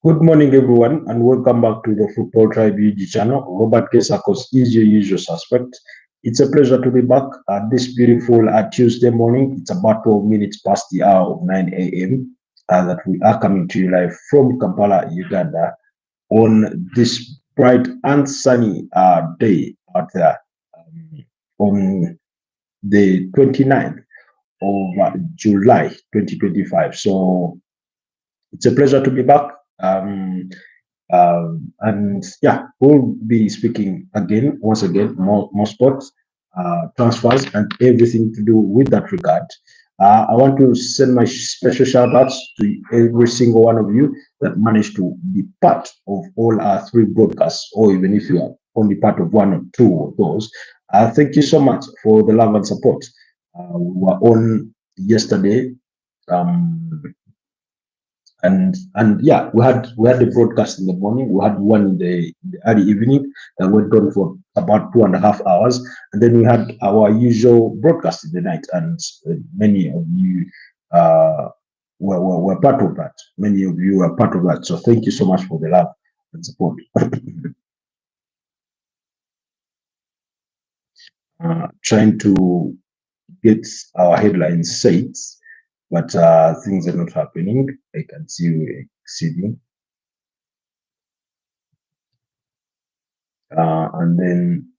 Good morning, everyone, and welcome back to the Footballtribeug channel. Robert Kesakos is your usual suspect. It's a pleasure to be back at this beautiful Tuesday morning. It's about 12 minutes past the hour of 9 a.m. That we are coming to you live from Kampala, Uganda, on this bright and sunny day out there on the 29th of July 2025. So it's a pleasure to be back. And yeah, we'll be speaking once again, more sports, transfers, and everything to do with that regard. I want to send my special shout outs to every single one of you that managed to be part of all our three broadcasts, or even if you are only part of one or two of those. Thank you so much for the love and support. We were on yesterday. Um, and yeah, we had the broadcast in the morning. We had one in the early evening that went on for about 2.5 hours, and then we had our usual broadcast in the night. And many of you were part of that. Many of you were part of that. So thank you so much for the love and support. Trying to get our headlines set, but things are not happening. I can see you exceeding. And then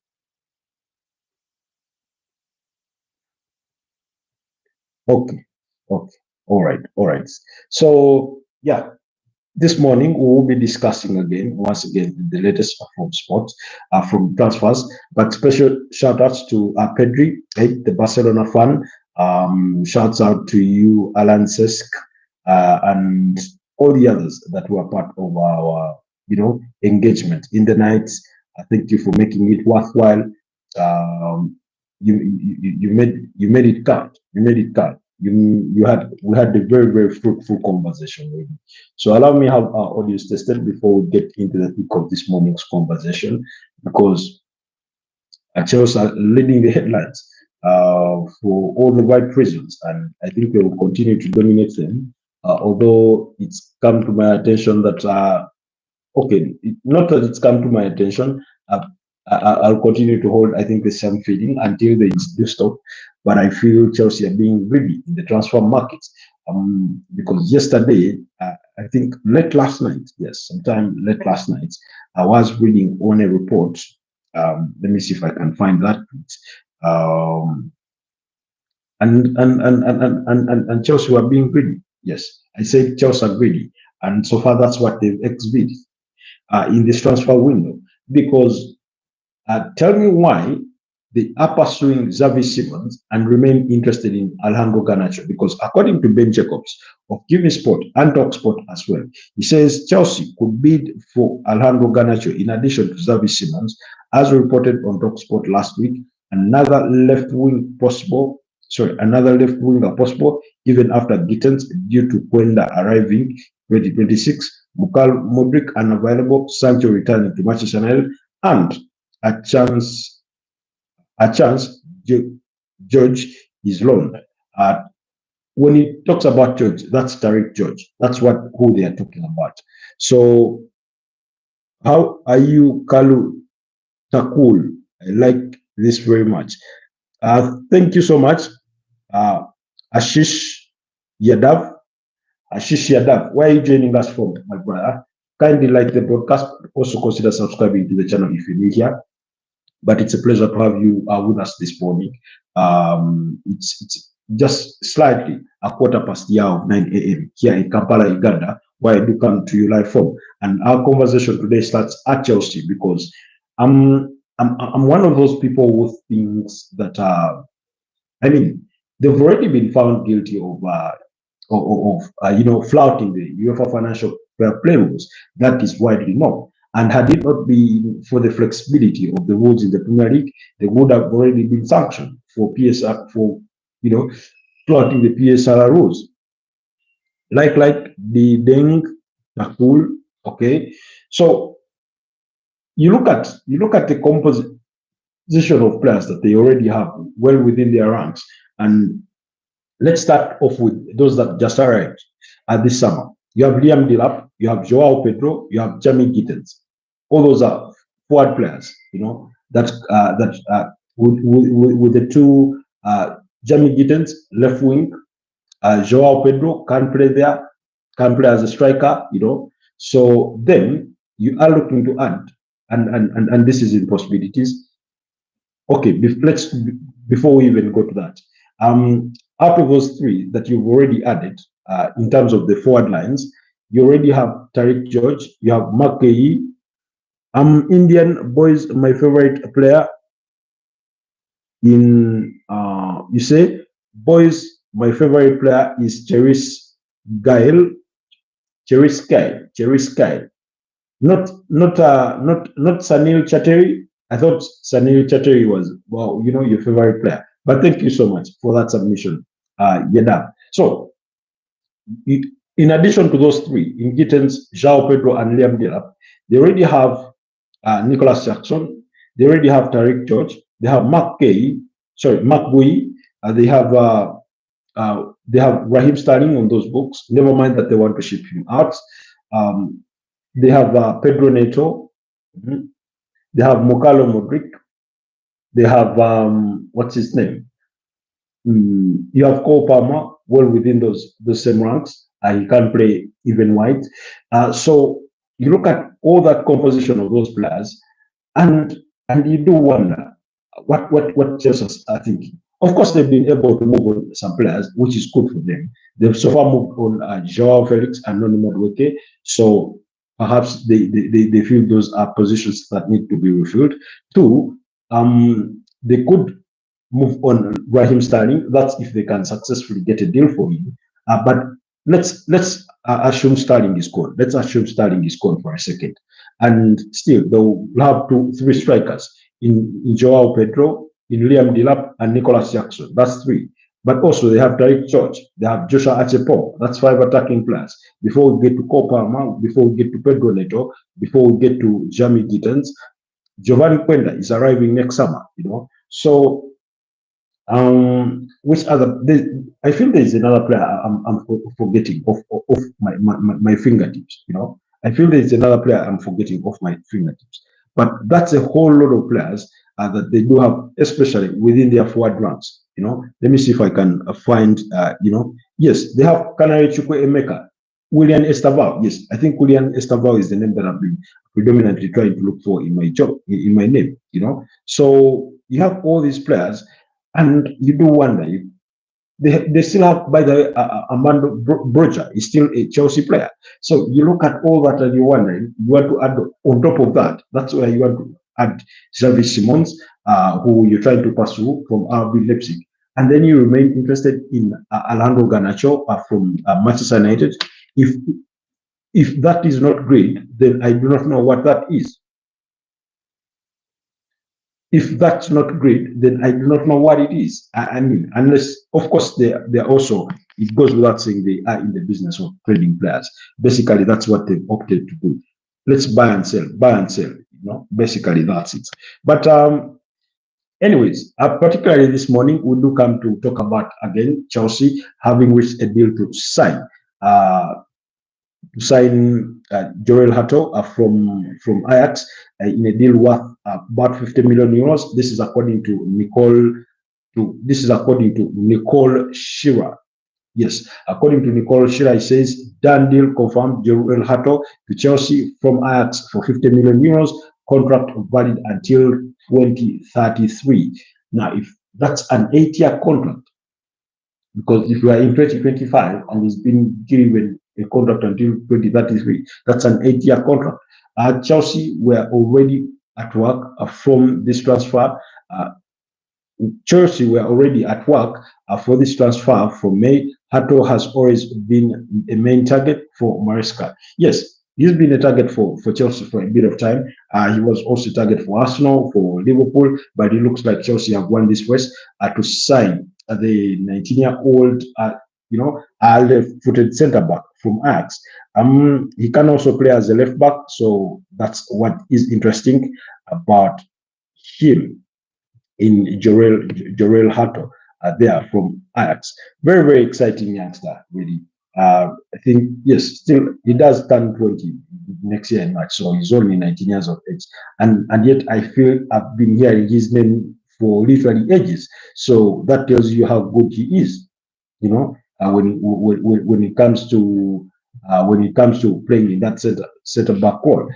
okay, all right. So yeah, this morning we will be discussing once again, the latest from sports, from transfers. But special shout outs to Pedri, the Barcelona fan. Shouts out to you, Alan Sesk, and all the others that were part of our, engagement in the night. Thank you for making it worthwhile. Um, you made it count. You made it count. We had a very fruitful conversation really. So allow me to have our audience tested before we get into the thick of this morning's conversation, because Chelsea are leading the headlines for all the right reasons, and I think they will continue to dominate them. Although it's come to my attention that okay, not that it's come to my attention. I'll continue to hold, I think, the same feeling until they do stop. But I feel Chelsea are being greedy in the transfer market. Because yesterday, I think late last night, yes, sometime late last night, I was reading on a report. Let me see if I can find that. Um, and Chelsea were being greedy. Yes, I said Chelsea are greedy, and so far that's what they've exhibited in this transfer window. Because tell me why they are pursuing Xavi Simons and remain interested in Alejandro Garnacho. Because according to Ben Jacobs of Given Sport and Talksport as well, he says Chelsea could bid for Alejandro Garnacho in addition to Xavi Simons, as reported on Talksport last week. Another left winger possible, even after Gittens due to Quenda arriving 2026, Bukal Modric unavailable, Sancho returning to Manchester United, and a chance George is loaned. When he talks about George, that's Tariq George. That's who they are talking about. So how are you, Kalu Takul? I like this very much. Thank you so much. Ashish Yadav. Ashish Yadav, where are you joining us from, my brother? Kindly like the broadcast. Also consider subscribing to the channel if you're new here. But it's a pleasure to have you with us this morning. It's just slightly a quarter past the hour of 9 a.m. here in Kampala, Uganda, where I do come to you live from. And our conversation today starts at Chelsea, because I'm one of those people who thinks that they've already been found guilty of flouting the UEFA financial fair play rules. That is widely known. And had it not been for the flexibility of the rules in the Premier League, they would have already been sanctioned for PSR flouting the PSR rules. Like the Deng Nakul. Okay, so you look at the composition of players that they already have well within their ranks, and let's start off with those that just arrived this summer. You have Liam Delap, you have Joao Pedro, you have Jamie Gittens. All those are forward players, with the two Jamie Gittens left wing, Joao Pedro can play there, can play as a striker, So then you are looking to add, and this is in possibilities. Okay, before we even go to that, out of those three that you've already added, in terms of the forward lines, you already have Tariq George, you have Mark Guehi. Indian boys, my favorite player you say, boys, my favorite player is Gail, Cheris Gail. Not Sanil Chattery. I thought Sanil Chattery was, well, your favorite player. But thank you so much for that submission, Yeda. So, in addition to those three, in Gittens, João Pedro, and Liam Delap, they already have Nicholas Jackson. They already have Tariq George. They have Mark Bui. They have Raheem Sterling on those books. Never mind that they want to ship him out. They have Pedro Neto. They have Mokalo Modric. They have what's his name? You have Cole Palmer, well within those same ranks. He can play even wide. So you look at all that composition of those players, and you do wonder what Chelsea are thinking. Of course, they've been able to move on some players, which is good for them. They've so far moved on Joao Felix and Noni Madueke. So perhaps they feel those are positions that need to be refilled. Two, they could move on Raheem Sterling. That's if they can successfully get a deal for him. But let's assume Sterling is gone. Let's assume Sterling is gone for a second. And still, they'll have three strikers in Joao Pedro, in Liam Delap, and Nicholas Jackson. That's three. But also they have Tariq George, they have Joshua Achepo. That's five attacking players. Before we get to Cole Palmer, before we get to Pedro Neto, before we get to Jamie Gittens, Giovanni Quenda is arriving next summer. So which other? I feel there's another player I'm forgetting off my fingertips. I feel there's another player I'm forgetting off my fingertips. But that's a whole lot of players that they do have, especially within their forward ranks. Let me see if I can find. Yes, they have Kanare Chukwu Emeka, William Estaval. Yes, I think William Estaval is the name that I've been predominantly trying to look for in my job, in my name. So you have all these players. And you do wonder, they still have, by the way, Armando Broja is still a Chelsea player. So you look at all that and you wonder, you want to add on top of that, that's where you want to add Xavi Simons, who you're trying to pursue from RB Leipzig. And then you remain interested in Alejandro Garnacho from Manchester United. If that is not great, then I do not know what that is. If that's not great, then I do not know what it is. I mean, unless, of course, they're also, it goes without saying, they are in the business of trading players. Basically, that's what they've opted to do. Let's buy and sell. Basically, that's it. But anyways, particularly this morning, we do come to talk about, again, Chelsea having reached a deal to sign Jorrel Hato from Ajax in a deal worth about 50 million euros. This is according to Nicole Shearer. Yes, according to Nicole Shearer, it says done deal confirmed. Jorrel Hato to Chelsea from Ajax for 50 million euros. Contract valid until 2033. Now, if that's an 8-year contract, because if you are in 2025 and it's been given a contract until 2033, that's an 8-year contract. Chelsea were already at work from this transfer. Chelsea were already at work for this transfer from May. Hato has always been a main target for Maresca. Yes, he's been a target for Chelsea for a bit of time. He was also a target for Arsenal, for Liverpool, but it looks like Chelsea have won this race to sign the 19-year-old, left-footed centre-back from Ajax. He can also play as a left-back, so that's what is interesting about him in Jorrel Hato there from Ajax. Very, very exciting youngster, really. I think, yes, still he does turn 20 next year in March, so he's only 19 years of age. And yet I feel I've been hearing his name for literally ages. So that tells you how good he is, when it comes to playing in that center back role.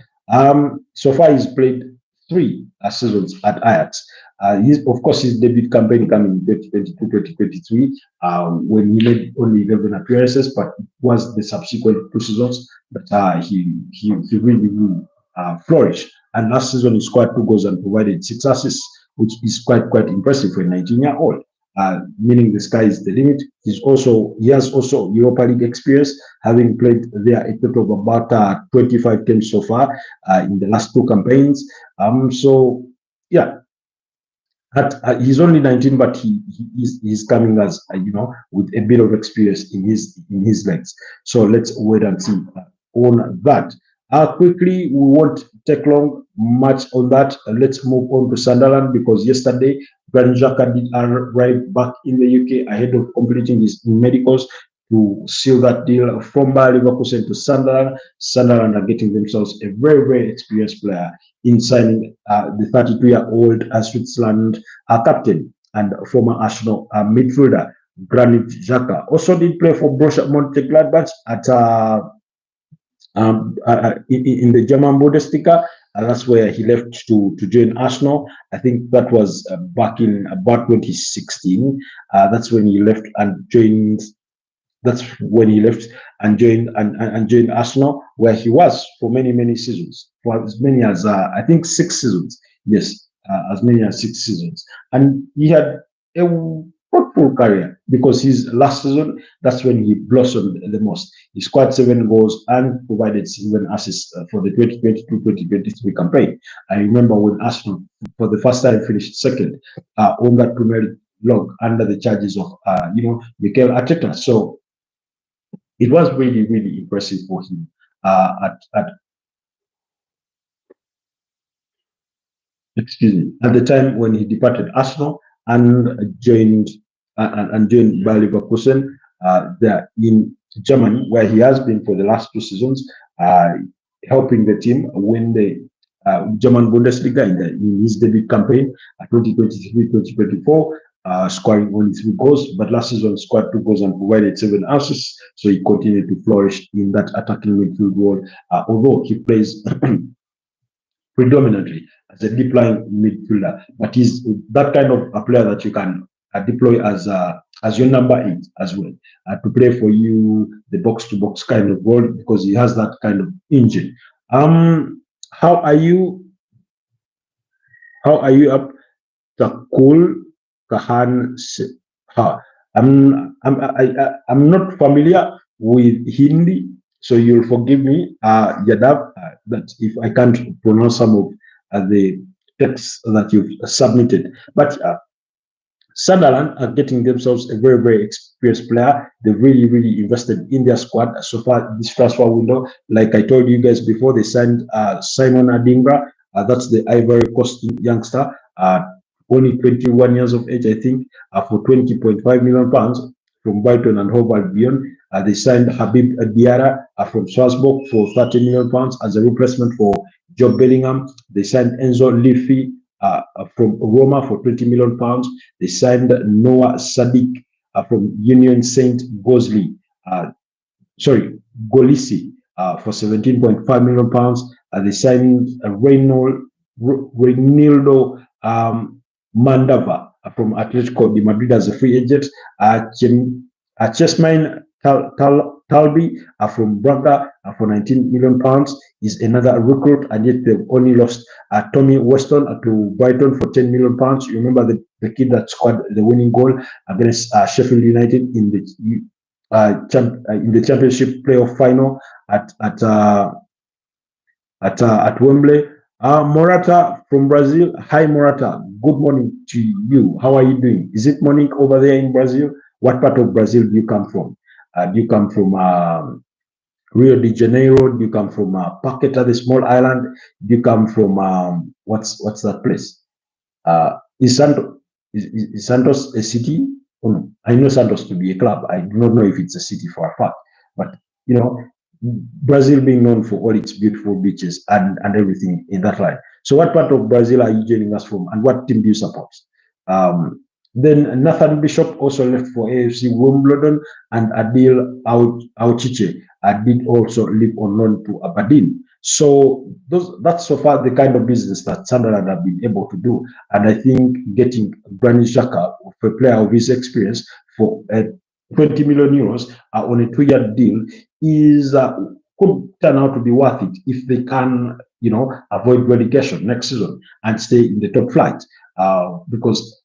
So far he's played three seasons at Ajax. Of course, his debut campaign coming in 2022-2023, when he made only 11 appearances, but it was the subsequent 2 seasons that he really flourished. And last season he scored 2 goals and provided 6 assists, which is quite impressive for a 19-year-old. Meaning the sky is the limit. He has also Europa League experience, having played there a total of about 25 games so far in the last 2 campaigns. So yeah, he's only 19, but he's coming as with a bit of experience in his legs. So let's wait and see on that. Quickly, we won't take long much on that. Let's move on to Sunderland, because yesterday Granit Xhaka did arrive back in the UK ahead of completing his medicals to seal that deal from Bayer Leverkusen to Sunderland. Sunderland are getting themselves a very experienced player in signing the 32-year-old Switzerland captain and former Arsenal midfielder Granit Xhaka. Also did play for Borussia Mönchengladbach at in the German Bundesliga. That's where he left to join Arsenal. I think that was back in about 2016. That's when he left and joined. That's when he left and joined Arsenal, where he was for many seasons, for as many as I think 6 seasons. Yes, as many as 6 seasons, and he had a fruitful career, because his last season, that's when he blossomed the most. He scored 7 goals and provided 7 assists for the 2022-2023 campaign. I remember when Arsenal, for the first time, finished second on that Premier League under the charges of Mikel Arteta. So it was really impressive for him at the time when he departed Arsenal and joined Bayer Leverkusen there in Germany, where he has been for the last 2 seasons, helping the team win the German Bundesliga in his debut campaign, 2023-2024. Scoring only 3 goals, but last season scored 2 goals and provided 7 assists. So he continued to flourish in that attacking midfield role, although he plays predominantly as a deep line midfielder. But he's that kind of a player that you can deploy as your number 8 as well, to play for you the box-to-box kind of role, because he has that kind of engine. How are you up? Takul Kahan. I'm not familiar with Hindi, so you'll forgive me, Yadav, that if I can't pronounce some of the texts that you've submitted. But Sunderland are getting themselves a very experienced player. They've really invested in their squad so far this transfer window. Like I told you guys before, they signed Simon Adingra. That's the Ivory Coast youngster. Only 21 years of age, I think, for £20.5 million from Brighton and Hove Albion. They signed Habib Vieira from Strasbourg for £30 million as a replacement for Job Bellingham. They signed Enzo Liffey from Roma for £20 million. They signed Noah Sadiq from Union Saint Gozli, Golisi for £17.5 million. They signed Reynaldo Mandava from Atletico de Madrid as a free agent. Chesmain Talbi from Braga for £19 million is another recruit, and yet they've only lost Tommy Weston to Brighton for £10 million. You remember the kid that scored the winning goal against Sheffield United in the championship playoff final at Wembley. Morata from Brazil. Hi Morata, good morning to you. How are you doing? Is it morning over there in Brazil? What part of Brazil do you come from? Do you come from Rio de Janeiro? Do you come from Paqueta, the small island? Do you come from what's that place? Is Santos a city? Oh no, I know Santos to be a club. I do not know if it's a city for a fact. But you know, Brazil being known for all its beautiful beaches and everything in that line. So, what part of Brazil are you joining us from, and what team do you support? Um, then Nathan Bishop also left for AFC Wimbledon, and Adil Auchiche did also leave on loan to Aberdeen. So that's so far the kind of business that Sunderland have been able to do. And I think getting Granit Xhaka, a player of his experience, for 20 million euros on a 2-year deal is could turn out to be worth it if they can, avoid relegation next season and stay in the top flight. Because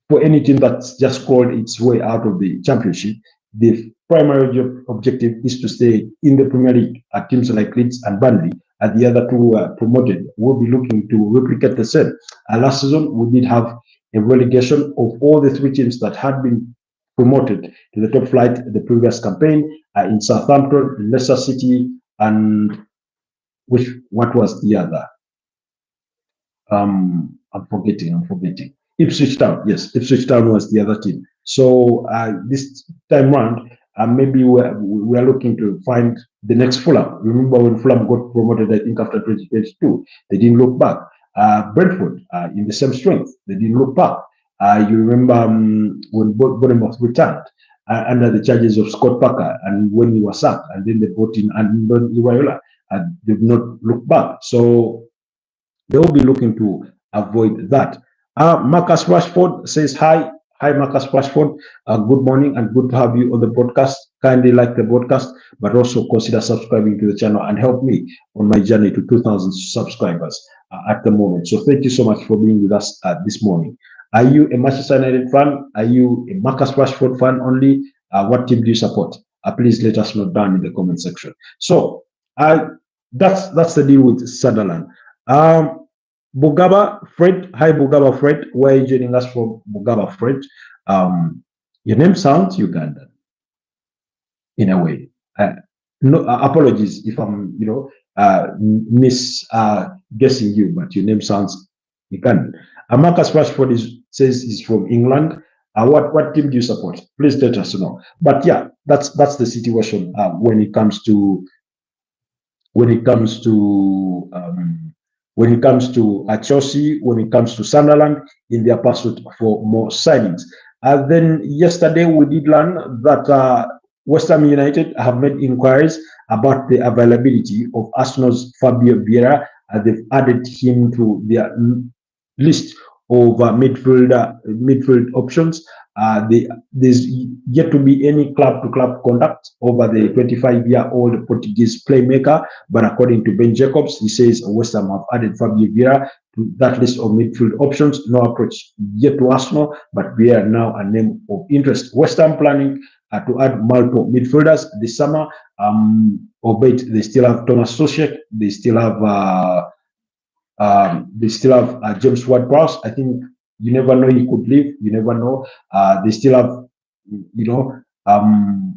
for any team that's just called its way out of the championship, the primary objective is to stay in the Premier League. Teams like Leeds and Burnley, and the other two who were promoted, will be looking to replicate the same. Last season, we did have a relegation of all the 3 teams that had been promoted to the top flight the previous campaign, in Southampton, Leicester City, and what was the other? I'm forgetting. Ipswich Town, yes, Ipswich Town was the other team. So this time round, maybe we are looking to find the next Fulham. Remember when Fulham got promoted, I think after 2022, they didn't look back. Brentford, in the same strength, they didn't look back. You remember when Bournemouth returned under the charges of Scott Parker, and when he was sacked, and then they brought in Andon Iraola, and they've not looked back. So they will be looking to avoid that. Marcus Rashford says hi. Hi, Marcus Rashford. Good morning and good to have you on the podcast. Kindly like the podcast, but also consider subscribing to the channel and help me on my journey to 2,000 subscribers at the moment. So thank you so much for being with us this morning. Are you a Manchester United fan? Are you a Marcus Rashford fan only? What team do you support? Please let us know down in the comment section. So that's the deal with Sunderland. Bugaba Fred, hi Bugaba Fred, where are you joining us from? Bugaba Fred, your name sounds Ugandan in a way. No apologies if I'm guessing you, but your name sounds Ugandan. Marcus Rashford says he's from England. What team do you support? Please let us know. But yeah, that's the situation when it comes to Chelsea, when it comes to Sunderland in their pursuit for more signings. Then yesterday we did learn that West Ham United have made inquiries about the availability of Arsenal's Fabio Vieira. They've added him to their list of midfield options. There's yet to be any club-to-club contact over the 25-year-old Portuguese playmaker, but according to Ben Jacobs, he says West Ham have added Fabio Vieira to that list of midfield options. No approach yet to Arsenal, but Vieira now a name of interest. West Ham planning to add multiple midfielders this summer, albeit they still have Thomas Soucek, they still have James Ward-Prowse. I think you never know, he could leave. You never know. They still have,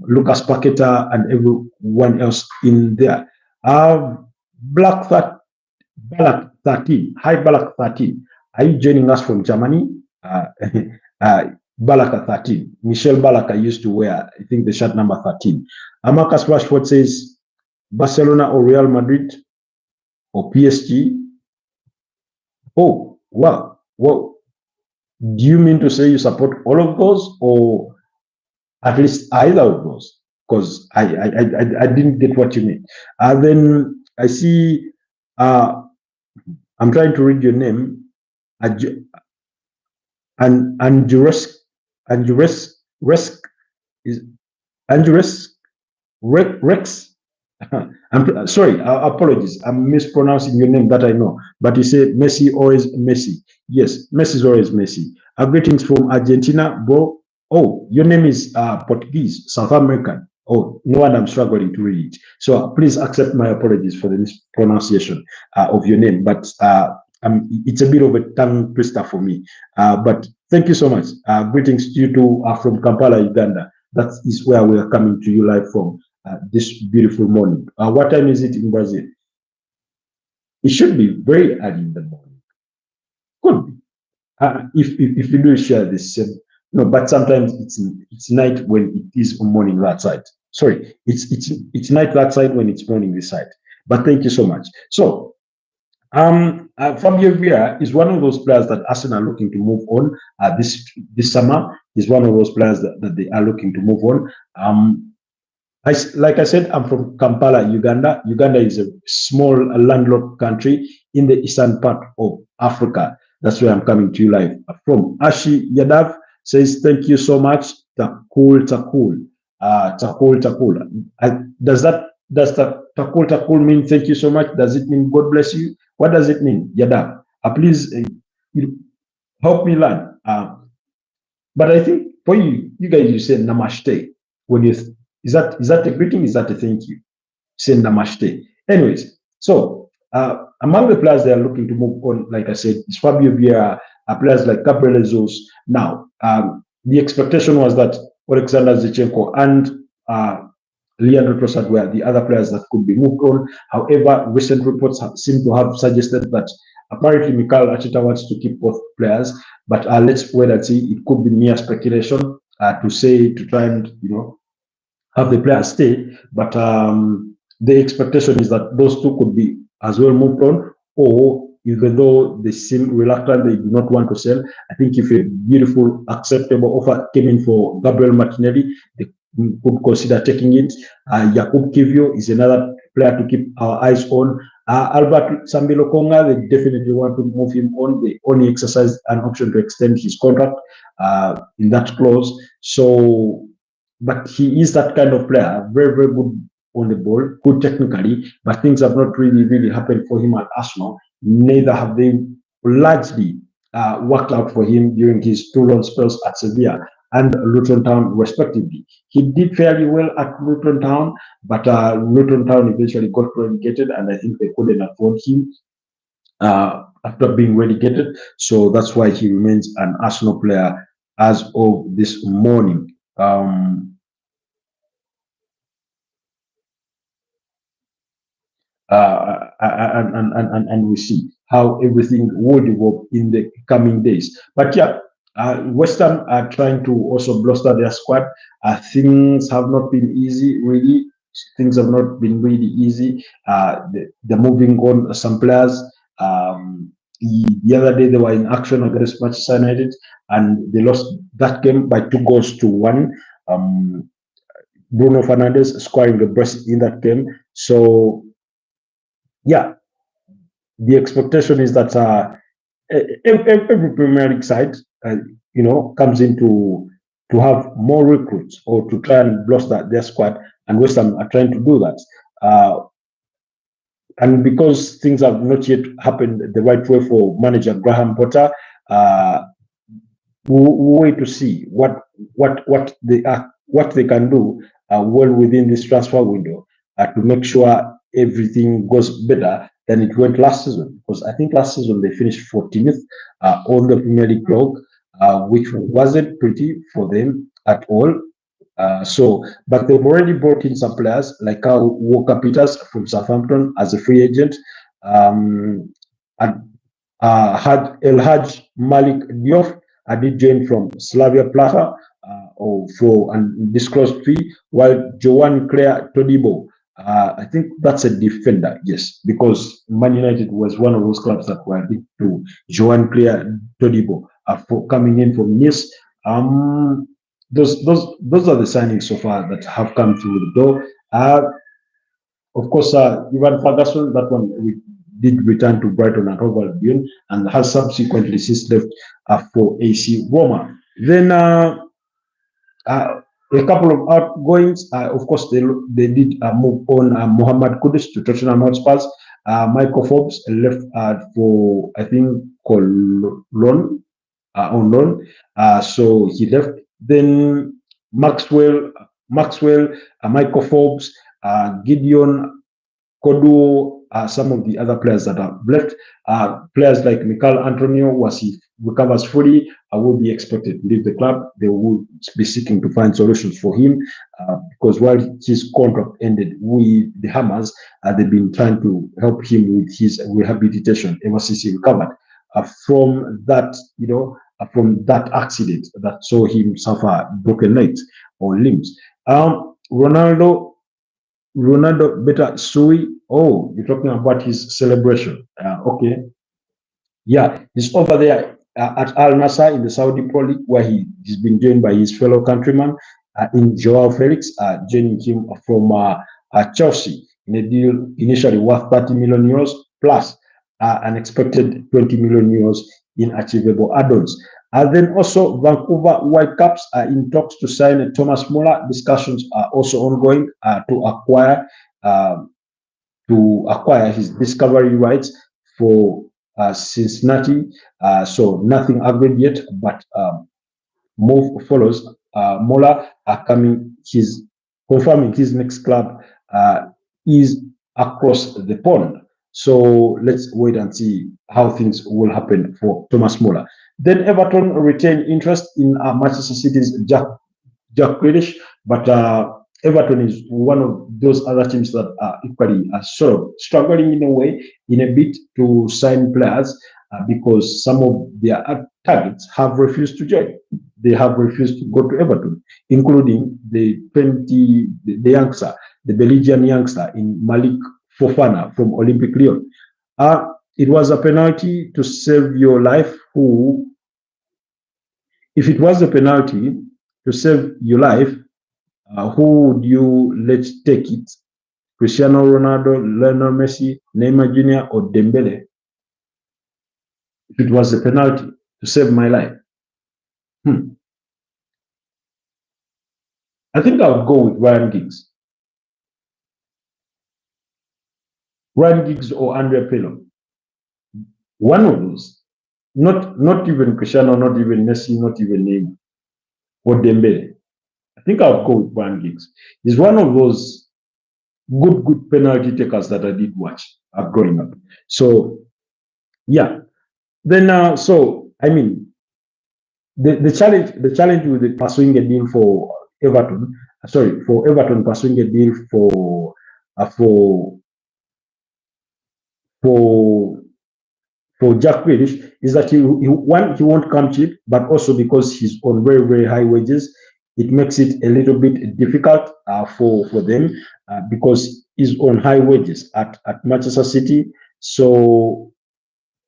Lucas Paqueta and everyone else in there. Balak 13. Hi, Balak 13. Are you joining us from Germany? Balaka 13. Michelle Balaka used to wear, I think, the shirt number 13. Marcus Rashford says Barcelona or Real Madrid or PSG. Oh, wow. Well, do you mean to say you support all of those, or at least either of those? Because I didn't get what you mean. Then I see, I'm trying to read your name, Andres Rex. I'm sorry, apologies. I'm mispronouncing your name, that I know. But you say Messi, always Messi. Yes, Messi is always Messi. Greetings from Argentina, bro. Oh, your name is Portuguese, South American. Oh, no wonder I'm struggling to read it. So please accept my apologies for the mispronunciation of your name. But it's a bit of a tongue twister for me. But thank you so much. Greetings to you two from Kampala, Uganda. That is where we are coming to you live from. This beautiful morning. What time is it in Brazil? It should be very early in the morning. Could be. If you do share this, no, but sometimes it's night when it is morning that side. Sorry, it's night that side when it's morning this side. But thank you so much. So Fabio Vieira is one of those players that Arsenal are looking to move on this summer. He's one of those players that they are looking to move on. Like I said, I'm from Kampala, Uganda. Uganda is a small landlocked country in the eastern part of Africa. That's where I'm coming to you live from. Ashi Yadav says, thank you so much. Takul Takul. Takul Takul. Does that Takul Takul mean thank you so much? Does it mean God bless you? What does it mean, Yadav? Please help me learn. But I think for you guys, you say namaste. When you is that a greeting? Is that a thank you? Say namaste. Anyways, so among the players they are looking to move on, like I said, is Fabio Vieira, players like Gabriel Jesus. Now, the expectation was that Alexander Zinchenko and Leandro Trossard were the other players that could be moved on. However, recent reports seem to have suggested that apparently Mikel Arteta wants to keep both players, but let's wait and see. It could be mere speculation to try and have the players stay, but the expectation is that those two could be as well moved on, or even though they seem reluctant, they do not want to sell. I think if a beautiful, acceptable offer came in for Gabriel Martinelli, they could consider taking it. Jakub Kivio is another player to keep our eyes on. Albert Sambilo Konga, they definitely want to move him on. They only exercised an option to extend his contract in that clause. So, but he is that kind of player, very, very good on the ball, good technically, but things have not really happened for him at Arsenal. Neither have they largely worked out for him during his 2 loan spells at Sevilla and Luton Town, respectively. He did fairly well at Luton Town, but Luton Town eventually got relegated, and I think they couldn't afford him after being relegated. So that's why he remains an Arsenal player as of this morning. And we see how everything will develop in the coming days. But yeah, West Ham are trying to also bolster their squad. Things have not been easy, really. Things have not been really easy. They're moving on some players. The other day they were in action against Manchester United, and they lost that game by 2-1. Bruno Fernandes scoring the best in that game. So yeah, the expectation is that every Premier League side, comes in to have more recruits or to try and bolster their squad, and West Ham are trying to do that. And because things have not yet happened the right way for manager Graham Potter, we'll wait to see what they can do well within this transfer window to make sure everything goes better than it went last season. Because I think last season they finished 14th on the Premier League log, which wasn't pretty for them at all. But they've already brought in some players like Walker Peters from Southampton as a free agent, and had El Haj Malik Diop did join from Slavia Praha for an undisclosed fee, while Joan Claire Todibo, I think that's a defender, yes, because Man United was one of those clubs that were linked to Joan Claire Todibo for coming in from Nice. Those are the signings so far that have come through the door. Of course, Ivan Ferguson, that one we did return to Brighton and Hove Albion, and has subsequently since left for AC Roma. Then a couple of outgoings. Of course, they did move on Mohamed Kudus to Tottenham Hotspurs. Michael Forbes left for, I think, on loan. So he left. Then Maxwell, Michael Forbes, Gideon Kodu, some of the other players that are left. Players like Mikel Antonio, was he recovers fully, will be expected to leave the club. They will be seeking to find solutions for him because while his contract ended with the Hammers, they've been trying to help him with his rehabilitation ever since he recovered from that, from that accident that saw him suffer broken legs or limbs. Ronaldo, Ronaldo better Sui. Oh, you're talking about his celebration. Okay. Yeah, he's over there at Al Nassr in the Saudi Pro League, where he's been joined by his fellow countryman in Joao Felix, joining him from Chelsea in a deal initially worth 30 million euros plus an expected 20 million euros in achievable add-ons. Then also Vancouver Whitecaps are in talks to sign Thomas Muller. Discussions are also ongoing uh, to acquire his discovery rights for Cincinnati. So nothing agreed yet, but move follows. Mola are coming. He's confirming his next club is across the pond. So let's wait and see how things will happen for Thomas Muller. Then Everton retain interest in Manchester City's Jack Grealish, but Everton is one of those other teams that are equally sort of struggling in a way, in a bit to sign players because some of their targets have refused to join. They have refused to go to Everton, including the youngster, the Belgian youngster in Malik Fofana from Olympic Lyon. It was a penalty to save your life. If it was a penalty to save your life, who would you let take it? Cristiano Ronaldo, Lionel Messi, Neymar Jr., or Dembele? If it was a penalty to save my life, I think I would go with Ryan Giggs. Ryan Giggs or Andre Pirlo. One of those. Not even Cristiano, not even Messi, not even Neymar or Dembele. I think I would go with Ryan Giggs. He's one of those good penalty takers that I did watch growing up. So yeah. Then so I mean the challenge with pursuing a deal for Everton, for Everton pursuing a deal for for for Jack Grealish is that he won't come cheap, but also because he's on very high wages, it makes it a little bit difficult for them because he's on high wages at Manchester City. So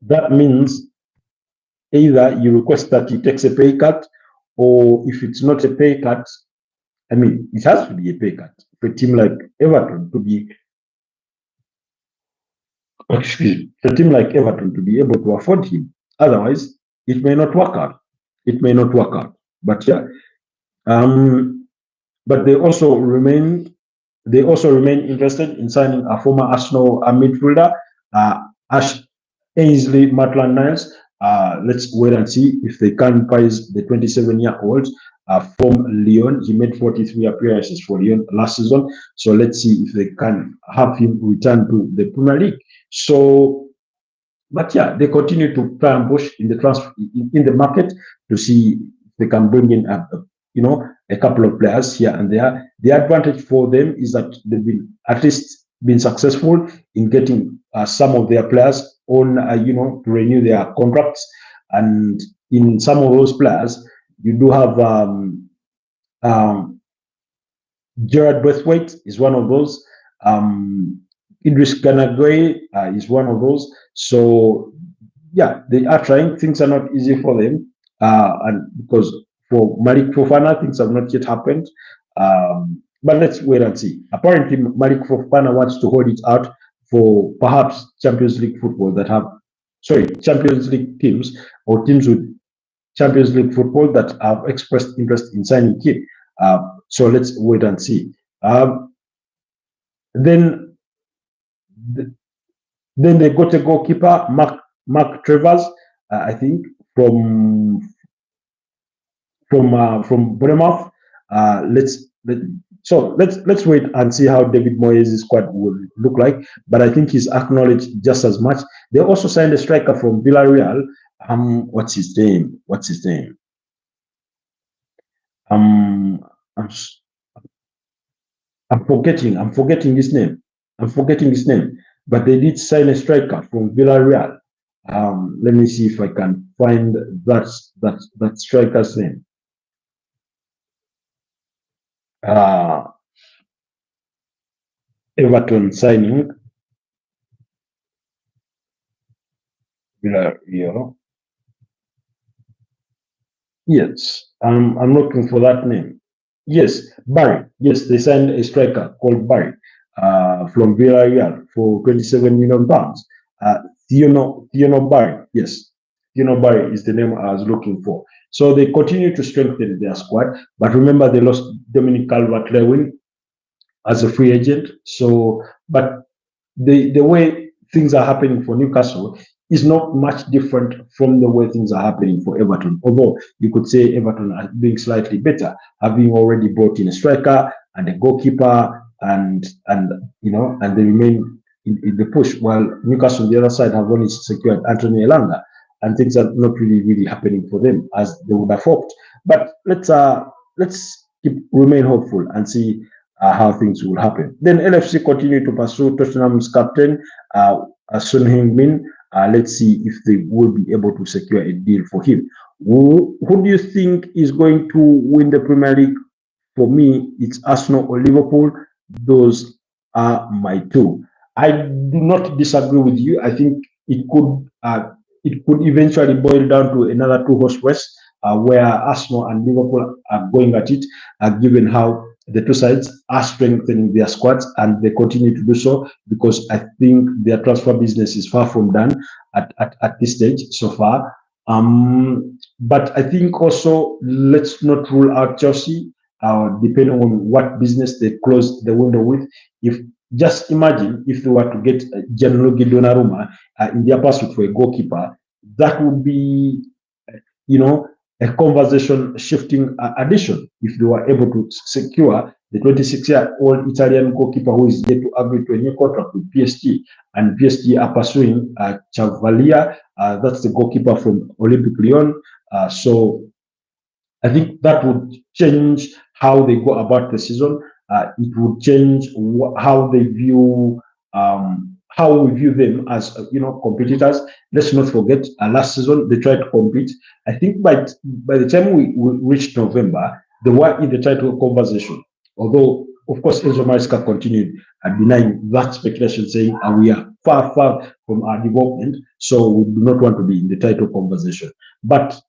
that means either you request that he takes a pay cut, or if it's not a pay cut, I mean, it has to be a pay cut for a team like Everton to be, for a team like Everton to be able to afford him. Otherwise, it may not work out. It may not work out. But yeah, but they also remain interested in signing a former Arsenal midfielder, Ash Ainsley Maitland-Niles. Let's wait and see if they can prize the 27-year-old from Lyon. He made 43 appearances for Lyon last season. So let's see if they can have him return to the Premier League. So, but yeah, they continue to try and push in the market to see if they can bring in a couple of players here and there. The advantage for them is that they've at least been successful in getting some of their players on, to renew their contracts. And in some of those players, you do have Gerard Braithwaite is one of those. Idris Ganagwe is one of those. So yeah, they are trying. Things are not easy for them, and because for Malik Fofana, things have not yet happened. But let's wait and see. Apparently, Malik Fofana wants to hold it out for perhaps Champions League football Champions League teams or teams with Champions League football that have expressed interest in signing him. So let's wait and see. Then they got a goalkeeper, Mark Travers, I think, from Bournemouth. Let's wait and see how David Moyes' squad will look like. But I think he's acknowledged just as much. They also signed a striker from Villarreal. What's his name? I'm forgetting his name. But they did sign a striker from Villarreal. Let me see if I can find that striker's name. Everton signing Villarreal. Yes, I'm looking for that name. Yes, Barry. Yes, they signed a striker called Barry from Villarreal for 27 million pounds. Uh, Theono Barry. Yes, Theono Barry is the name I was looking for. So they continue to strengthen their squad, but remember they lost Dominic Calvert-Lewin as a free agent. So, but the way things are happening for Newcastle is not much different from the way things are happening for Everton. Although you could say Everton are doing slightly better, having already brought in a striker and a goalkeeper, and they remain in the push. While Newcastle on the other side have only secured Anthony Elanga, and things are not really happening for them as they would have hoped. But let's remain hopeful and see how things will happen. Then LFC continue to pursue Tottenham's captain, Son Heung-min. Let's see if they will be able to secure a deal for him. Who do you think is going to win the Premier League? For me, it's Arsenal or Liverpool. Those are my two. I do not disagree with you. I think it could eventually boil down to another two-horse race where Arsenal and Liverpool are going at it, given how the two sides are strengthening their squads, and they continue to do so because I think their transfer business is far from done at this stage so far. But I think also let's not rule out Chelsea, depending on what business they close the window with. If just imagine if they were to get Gianluigi Donnarumma in their pursuit for a goalkeeper, that would be, a conversation shifting addition if they were able to secure the 26-year-old Italian goalkeeper who is yet to agree to a new contract with PSG. And PSG are pursuing Chavalia, that's the goalkeeper from Olympic Lyon. So I think that would change how they go about the season. It would change how they view how we view them as competitors. Let's not forget, last season they tried to compete. I think by the time we reached November, they were in the title conversation. Although, of course, Enzo Maresca continued denying that speculation, saying we are far from our development, so we do not want to be in the title conversation. But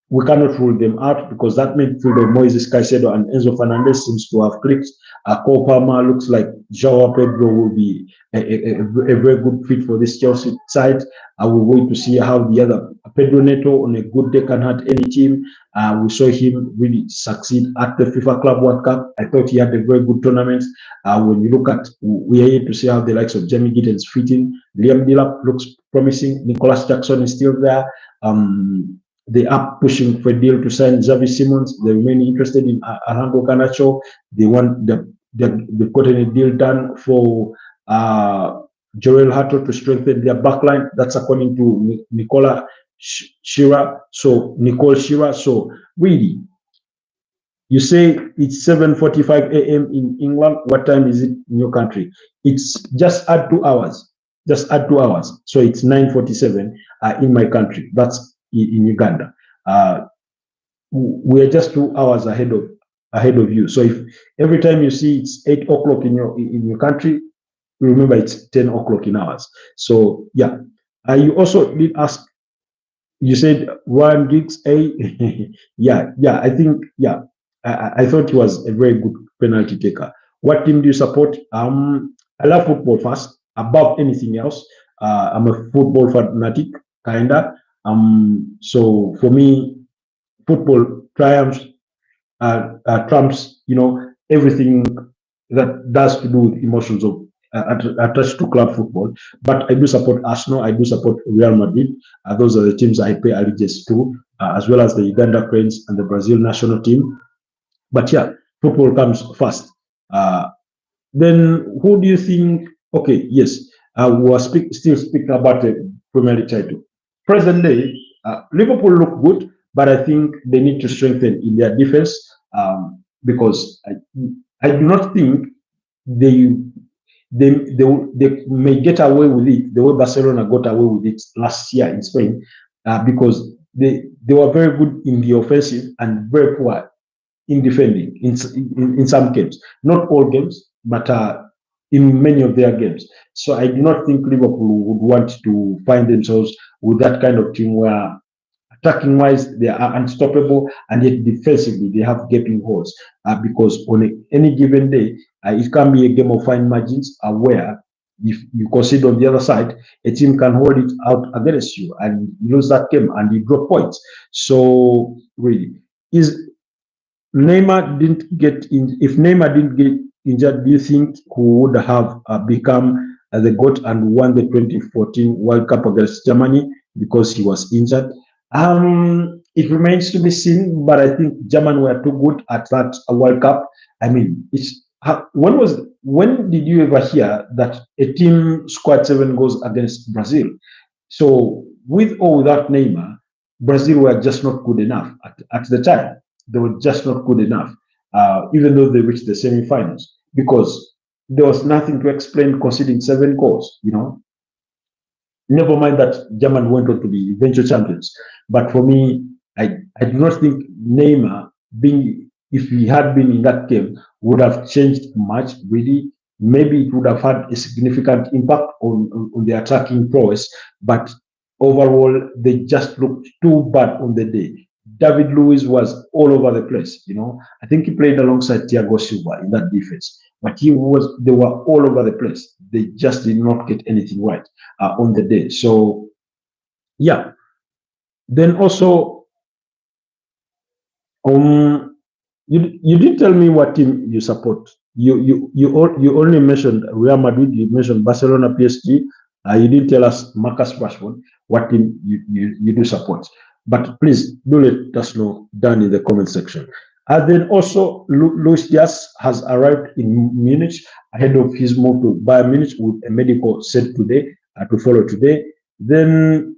we cannot rule them out because that midfield of Moises Caicedo and Enzo Fernandez seems to have clicked. Cole Palmer looks like Joao Pedro will be a very good fit for this Chelsea side. We're going to see how the other Pedro Neto on a good day can hurt any team. We saw him really succeed at the FIFA Club World Cup. I thought he had a very good tournament. When you look at, we are here to see how the likes of Jamie Gittens fit in. Liam Delap looks promising. Nicholas Jackson is still there. They are pushing for a deal to sign Xavi Simons. They remain interested in Alejandro Garnacho. They've gotten a deal done for Jorrel Hato to strengthen their backline. That's according to Nicole Shearer. So really, you say it's 7:45 a.m. in England. What time is it in your country? It's just add 2 hours. So it's 9:47 in my country. That's in Uganda. We are just 2 hours ahead of you. So if every time you see it's 8 o'clock in your country, remember it's 10 o'clock in ours. So yeah. You also did ask. You said Ryan Giggs, yeah. I think I thought he was a very good penalty taker. What team do you support? I love football first above anything else. I'm a football fanatic, kinda. So for me, football trumps everything that does to do with emotions of attached to club football. But I do support Arsenal. I do support Real Madrid. Those are the teams I pay allegiance to, as well as the Uganda Cranes and the Brazil national team. But yeah, football comes first. Then who do you think? Okay, yes, we are still speaking about the Premier League title. Presently, Liverpool look good, but I think they need to strengthen in their defense because I do not think they may get away with it the way Barcelona got away with it last year in Spain because they were very good in the offensive and very poor in defending in some games. Not all games, but in many of their games. So I do not think Liverpool would want to find themselves with that kind of team where attacking wise they are unstoppable, and yet defensively they have gaping holes. Because on any given day, it can be a game of fine margins where if you concede on the other side, a team can hold it out against you and you lose that game and you drop points. So really, is Neymar didn't get in, if Neymar didn't get injured, do you think who would have become the GOAT and won the 2014 World Cup against Germany because he was injured? It remains to be seen, but I think Germany were too good at that World Cup. I mean, when did you ever hear that a team scored 7 goals against Brazil? So with or without Neymar, Brazil were just not good enough at the time. They were just not good enough, even though they reached the semi-finals, because there was nothing to explain conceding 7 goals. Never mind that Germany went on to be eventual champions. But for me, I do not think Neymar, being if he had been in that game, would have changed much. Really, maybe it would have had a significant impact on the attacking prowess. But overall, they just looked too bad on the day. David Luiz was all over the place. I think he played alongside Thiago Silva in that defense, but they were all over the place. They just did not get anything right on the day. So yeah. Then also, you didn't tell me what team you support. You only mentioned Real Madrid. You mentioned Barcelona, PSG. You didn't tell us Marcus Rashford what team you do support. But please do let us know down in the comment section. And then also, Luis Diaz has arrived in Munich ahead of his move to Bayern Munich with a medical set today to follow today. Then,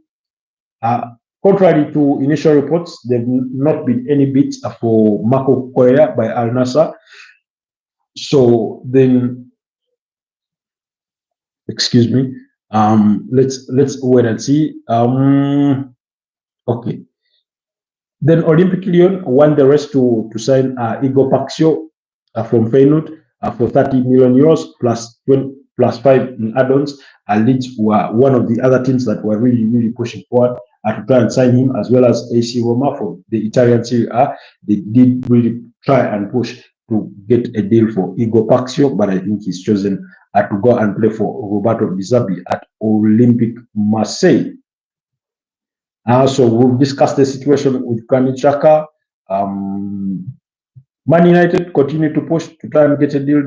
contrary to initial reports, there have not been any bids for Marco Correa by Al Nassr. So then, excuse me. Let's wait and see. Okay. Then Olympic Lyon won the race to sign Igor Paxio from Feyenoord for 30 million euros plus 5 in add-ons. Leeds were one of the other teams that were really pushing forward to try and sign him, as well as AC Roma from the Italian Serie A. They did really try and push to get a deal for Igor Paxio, but I think he's chosen to go and play for Roberto Di Zerbi at Olympique Marseille. So we've discussed the situation with Granit Xhaka. Man United continue to push to try and get a deal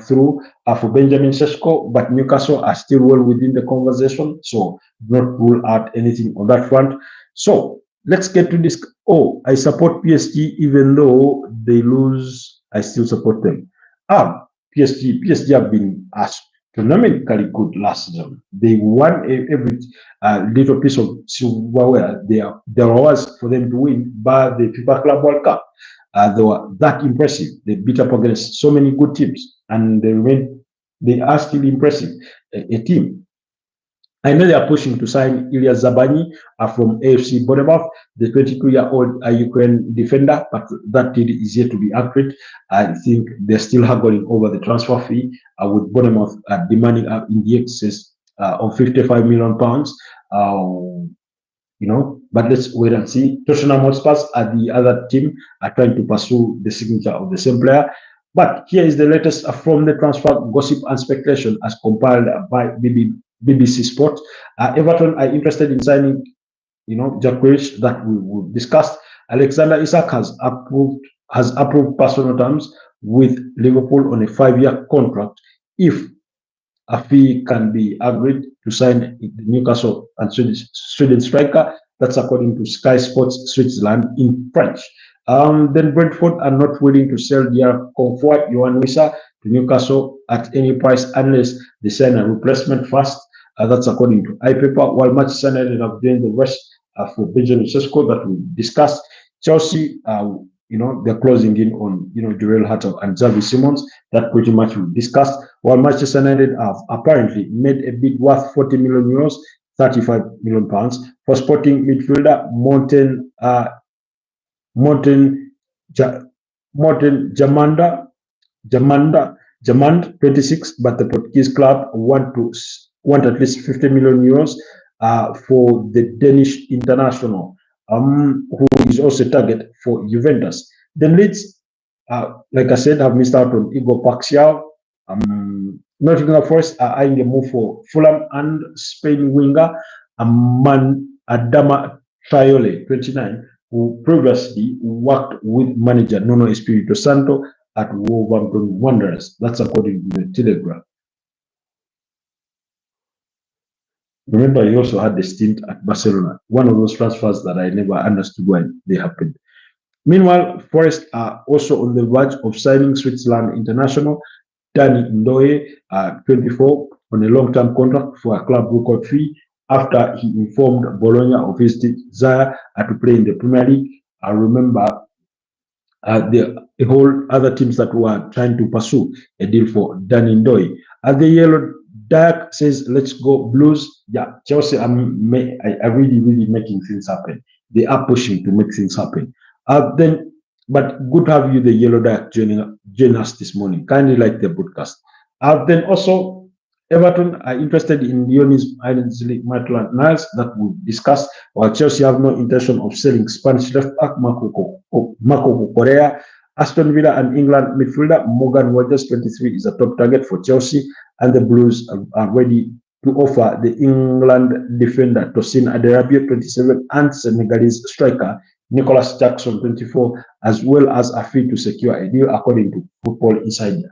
through for Benjamin Sesko, but Newcastle are still well within the conversation, so do not rule out anything on that front. So let's get to this. Oh, I support PSG even though they lose. I still support them. PSG have been astronomically good last season. They won every little piece of silverware there was for them to win by the FIFA Club World Cup. They were that impressive. They beat up against so many good teams, and they are still impressive a team. I know they are pushing to sign Ilya Zabani from AFC Bournemouth, the 22-year-old Ukraine defender, but that deal is yet to be accurate. I think they're still haggling over the transfer fee, with Bournemouth demanding in the excess of £55 million. But let's wait and see. Tottenham Hotspurs are the other team trying to pursue the signature of the same player. But here is the latest from the transfer gossip and speculation as compiled by BBC Sport. Everton are interested in signing, Jack Grealish that we discussed. Alexander Isak has approved personal terms with Liverpool on a 5-year contract if a fee can be agreed to sign the Newcastle and Sweden striker. That's according to Sky Sports Switzerland in French. Then Brentford are not willing to sell their comfort Yohan Wissa to Newcastle at any price unless they sign a replacement first. That's according to iPaper. While Manchester United have done the rest for Benjamin Sesko that we discussed. Chelsea, they're closing in on Jorrel Hato and Xavi Simons. That pretty much we discussed. While Manchester United have apparently made a bid worth 40 million euros, 35 million pounds for sporting midfielder Jamanda Demand 26, but the Portuguese club want at least 50 million euros for the Danish international, who is also a target for Juventus. Then Leeds, like I said, have missed out on Igor Paxiao. Nottingham Forest are eyeing a move for Fulham and Spain winger Adama Traore, 29, who previously worked with manager Nuno Espirito Santo at Wolverhampton Wanderers. That's according to the Telegraph. Remember, he also had a stint at Barcelona, one of those transfers that I never understood why they happened. Meanwhile, Forest are also on the verge of signing Switzerland international Danny Ndoye, 24, on a long-term contract for a club record fee after he informed Bologna of his desire to play in the Premier League. I remember the whole other teams that were trying to pursue a deal for Danny Ndoye. The Yellow Dark says, let's go Blues. Yeah, Chelsea are really making things happen. They are pushing to make things happen. But good to have you, the Yellow Dark, join us this morning. Kindly like the broadcast. Then also, Everton are interested in Leonis Islands Maitland Niles that we discussed, while Chelsea have no intention of selling Spanish left back Marco Correa. Aston Villa and England midfielder Morgan Rogers, 23, is a top target for Chelsea, and the Blues are ready to offer the England defender Tosin Aderabio, 27, and Senegalese striker Nicholas Jackson, 24, as well as a fee to secure a deal, according to Football Insider.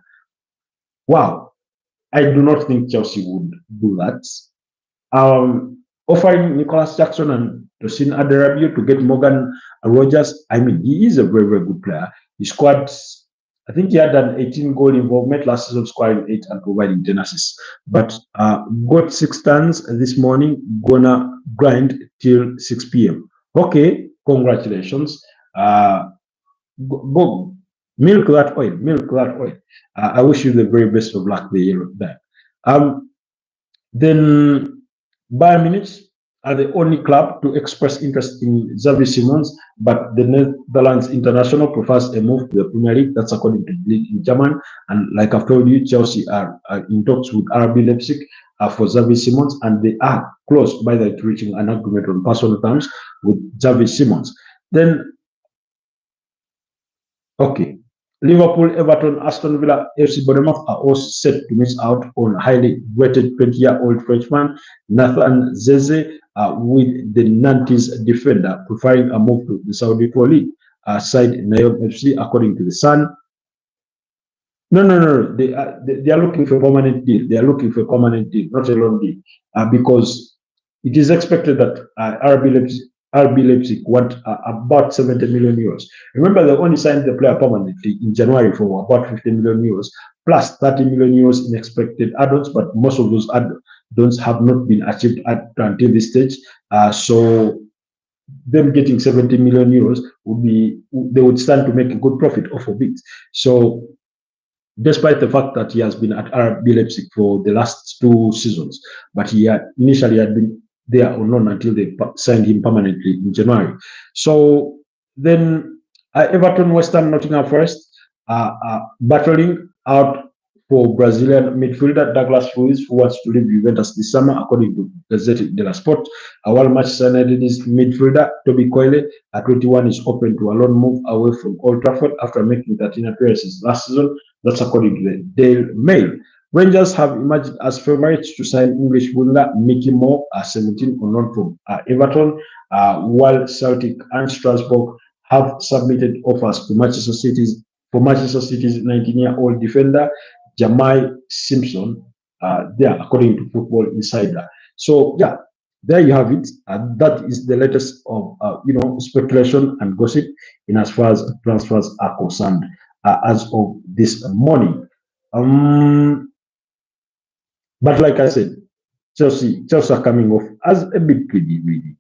Wow, I do not think Chelsea would do that. Offering Nicholas Jackson and Tosin Aderabio to get Morgan Rogers, I mean, he is a very good player. He scored, I think he had an 18-goal involvement last season, scoring 8 and providing 10 assists. But got 6 tons this morning, gonna grind till 6 p.m. Okay, congratulations. Go milk that oil. I wish you the very best of luck, the Yellow Dark. Then Bayern Munich are the only club to express interest in Xavi Simons, but the Netherlands international prefers a move to the Premier League. That's according to the league in German. And like I've told you, Chelsea are in talks with RB Leipzig for Xavi Simons, and they are close by to reaching an agreement on personal terms with Xavi Simons. Then, okay, Liverpool, Everton, Aston Villa, FC Bournemouth are all set to miss out on highly rated 20-year-old Frenchman Nathan Zeze, with the Nantes defender preferring a move to the Saudi Pro League side Nayom FC, according to the Sun. No. They are looking for a permanent deal. They are looking for a permanent deal, not a long deal, because it is expected that RB Leipzig want about 70 million euros. Remember, they only signed the player permanently in January for about 50 million euros, plus 30 million euros in expected add-ons, but most of those add-ons have not been achieved until this stage. So them getting 70 million euros they would stand to make a good profit off of it. So despite the fact that he has been at RB Leipzig for the last 2 seasons, but he initially had been there or none until they signed him permanently in January. So then Everton, Western, Nottingham Forest battling out for Brazilian midfielder Douglas Luiz, who wants to leave Juventus this summer, according to Gazette dello Sport. While Manchester United's midfielder Toby Coyle, at 21, is open to a loan move away from Old Trafford after making 13 appearances last season. That's according to the Daily Mail. Rangers have emerged as favourites to sign English winger Mickey Moore, 17, on loan from Everton, while Celtic and Strasbourg have submitted offers to Manchester City's 19-year-old defender Jamai Simpson, there, according to Football Insider. So yeah, there you have it. That is the latest of speculation and gossip in as far as transfers are concerned as of this morning. But like I said, Chelsea are coming off as a bit greedy, really.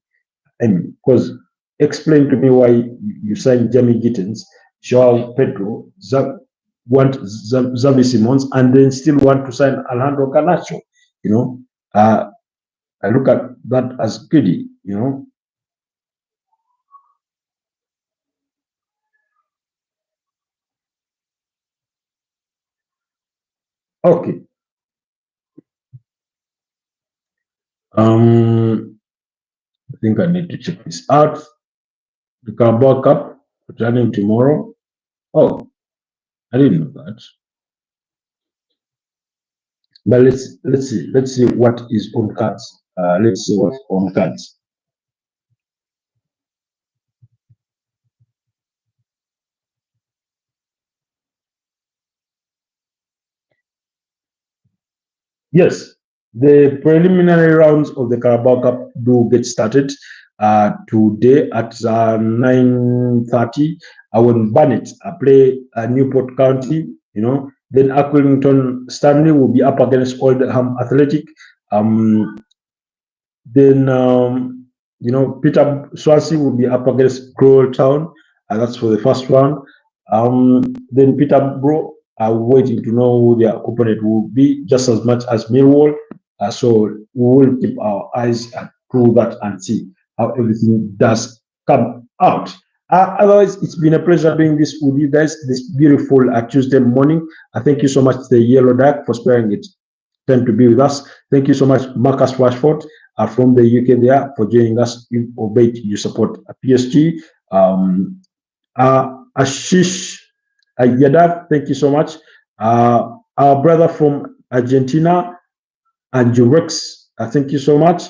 I mean, because explain to me why you signed Jamie Gittins, Joao Pedro, Xavi Simons, and then still want to sign Alejandro Garnacho. I look at that as greedy. Okay. I think I need to check this out. The Carabao Cup returning tomorrow. Oh, I didn't know that. But let's see. Let's see what is on cards. Let's see what's on cards. Yes, the preliminary rounds of the Carabao Cup do get started today at 9:30. I will Barnet play Newport County, Then Accrington Stanley will be up against Oldham Athletic. Um, then, Peter Swansea will be up against Crowell Town. That's for the first round. Then Peterborough are waiting to know who their opponent will be just as much as Millwall. So we will keep our eyes through that and see how everything does come out. Otherwise, it's been a pleasure doing this with you guys this beautiful Tuesday morning. Thank you so much to the Yellow Duck for sparing it time to be with us. Thank you so much, Marcus Rashford from the UK there for joining us. You obeyed, you support PSG. Ashish Yadav, thank you so much. Our brother from Argentina, and Jurex, thank you so much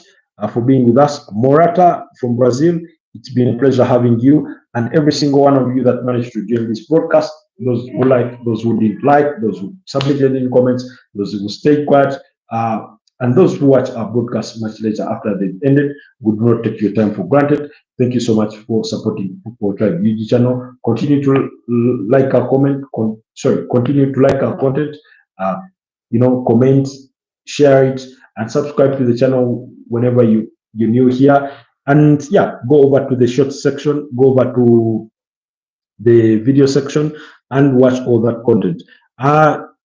for being with us. Morata from Brazil, it's been a pleasure having you. And every single one of you that managed to join this broadcast, those who like, those who didn't like, those who submitted in comments, those who stayed quiet, and those who watch our broadcast much later after they've ended, would not take your time for granted. Thank you so much for supporting Footballtribe YouTube channel. Continue to like our comment. Continue to like our content. Comment, share it, and subscribe to the channel whenever you're new here. And yeah, go over to the short section, go over to the video section, and watch all that content.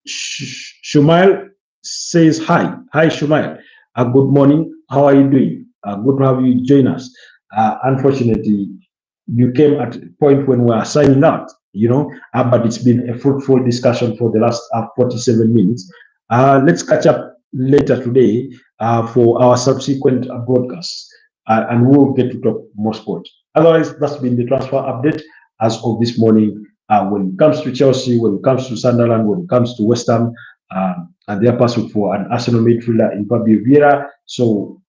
Shumail says hi. Hi, Shumail. Good morning. How are you doing? Good to have you join us. Unfortunately, you came at a point when we are signing out, but it's been a fruitful discussion for the last 47 minutes. Let's catch up later today for our subsequent broadcasts, and we'll get to talk more sport. Otherwise, that's been the transfer update as of this morning. When it comes to Chelsea, when it comes to Sunderland, when it comes to West Ham, and their pursuit for an Arsenal midfielder in Fabio Vieira. So,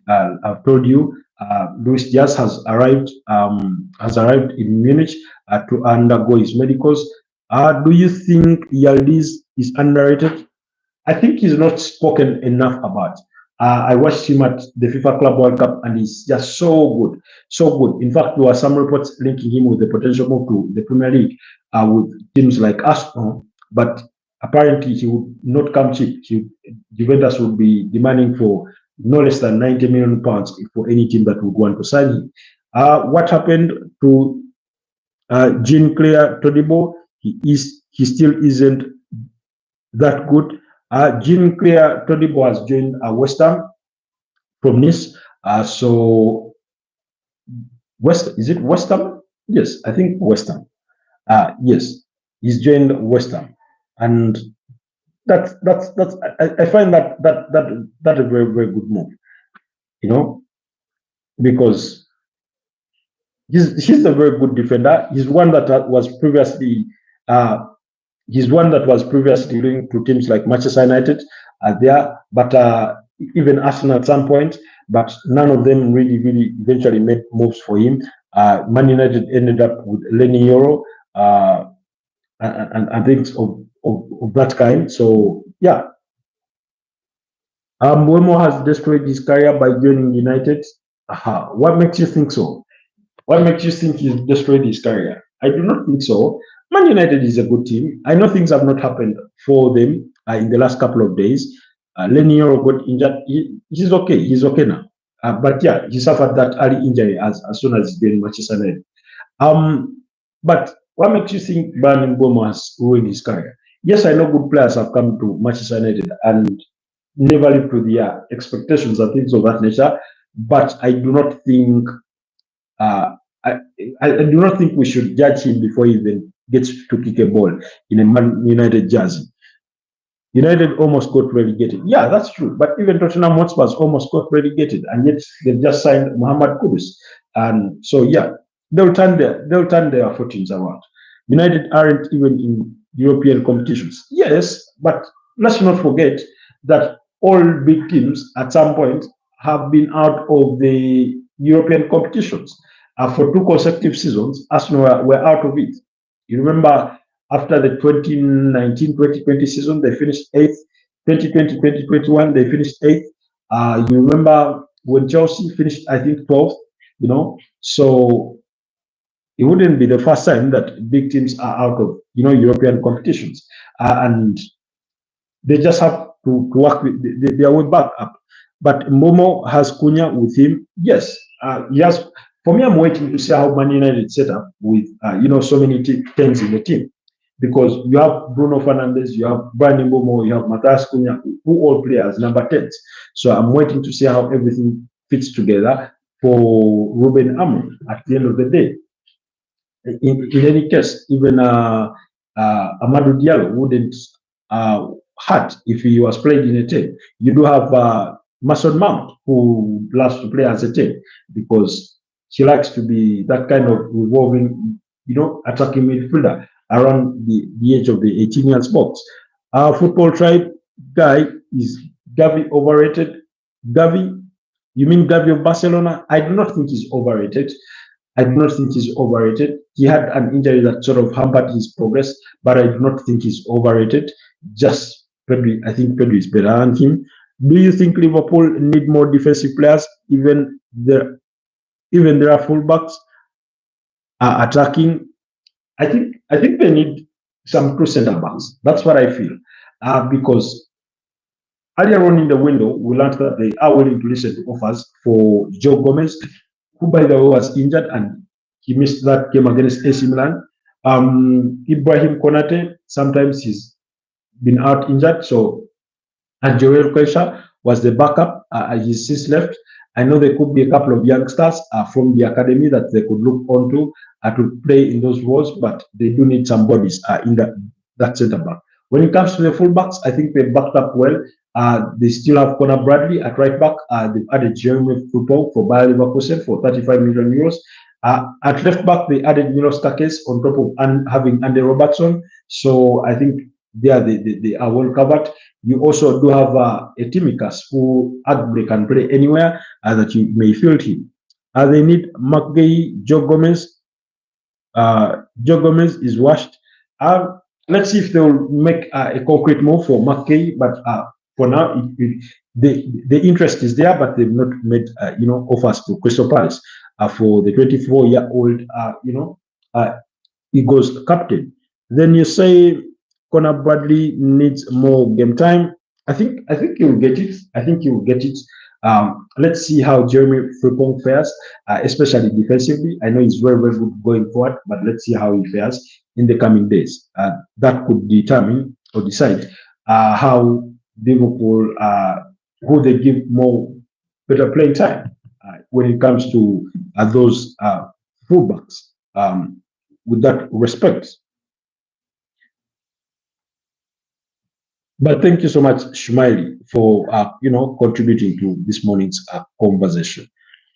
I've told you, Luis Diaz has arrived in Munich to undergo his medicals. Do you think Yildiz is underrated? I think he's not spoken enough about. I watched him at the FIFA Club World Cup, and he's just so good, so good. In fact, there were some reports linking him with the potential move to the Premier League with teams like Arsenal, but apparently he would not come cheap. Juventus would be demanding for no less than 90 million pounds for any team that would want to sign him. What happened to Jean-Claire Todibo? He still isn't that good. Jean-Claire Todibo has joined West Ham from Nice. So is it West Ham? Yes, I think West Ham. Yes, he's joined West Ham, and I find that a very very good move, because he's a very good defender. He's one that was previously linked to teams like Manchester United there, but even Arsenal at some point, but none of them really eventually made moves for him. Man United ended up with Lenny Euro and things of that kind. So yeah, Mbeumo has destroyed his career by joining United. What makes you think so? What makes you think he's destroyed his career? I do not think so. Man United is a good team. I know things have not happened for them in the last couple of days. Lenny Yoro got injured. He's okay. He's okay now. But yeah, he suffered that early injury as soon as he joined Manchester United. But what makes you think Brandon Mbeumo has ruined his career? Yes, I know good players have come to Manchester United and never lived to their expectations and things of that nature. But I do not think I do not think we should judge him before he even gets to kick a ball in a Man United jersey. United almost got relegated. Yeah, that's true. But even Tottenham Hotspurs almost got relegated, and yet they've just signed Muhammad Kudus. And so, yeah, they'll turn their fortunes around. United aren't even in European competitions. Yes, but let's not forget that all big teams at some point have been out of the European competitions. For two consecutive seasons, Arsenal were out of it. You remember after the 2019-2020 season, they finished eighth. 2020-2021, they finished eighth. You remember when Chelsea finished, I think, 12th, So it wouldn't be the first time that big teams are out of, European competitions. And they just have to work with their way back up. But Momo has Cunha with him. Yes, yes. For me, I'm waiting to see how Man United set up with so many things in the team, because you have Bruno Fernandes, you have Brandon Momo, you have Matthias Cunha, who all play as number 10s. So I'm waiting to see how everything fits together for Ruben Amorim at the end of the day. In any case, even Amadou Diallo wouldn't hurt if he was playing in a team. You do have Mason Mount, who loves to play as a team because he likes to be that kind of revolving, attacking midfielder around the edge of the 18 years box. Our football tribe guy is Gavi overrated. Gavi, you mean Gavi of Barcelona? I do not think he's overrated. I do not think he's overrated. He had an injury that sort of hampered his progress, but I do not think he's overrated. Just Pedri, I think Pedri is better than him. Do you think Liverpool need more defensive players? Even their fullbacks are attacking. I think they need some true centre backs. That's what I feel. Because earlier on in the window, we learned that they are willing to listen to offers for Joe Gomez, who by the way was injured and he missed that game against AC Milan. Ibrahim Konate, sometimes he's been out injured. So, and Jorrel Hato was the backup. He's since left. I know there could be a couple of youngsters from the academy that they could look onto to play in those roles, but they do need some bodies in that centre back. When it comes to the fullbacks, I think they backed up well. They still have Conor Bradley at right back. They've added Jeremy Frimpong for Bayer Leverkusen for 35 million euros. At left back, they added Milos Takes on top of having Andy Robertson. So I think they are well covered. You also do have Etimikas, who arguably can play anywhere that you may field him. They need McGay, Joe Gomez. Joe Gomez is washed. Let's see if they'll make a concrete move for McKay, but for now, the interest is there, but they've not made offers to Crystal Palace for the 24-year-old Eagles captain. Then you say Conor Bradley needs more game time. I think he'll get it. Let's see how Jeremy Frimpong fares, especially defensively. I know he's very, very good going forward, but let's see how he fares in the coming days. That could determine or decide how Liverpool, who they give more better playing time when it comes to those fullbacks. With that respect. But thank you so much, Shumaili, for contributing to this morning's conversation.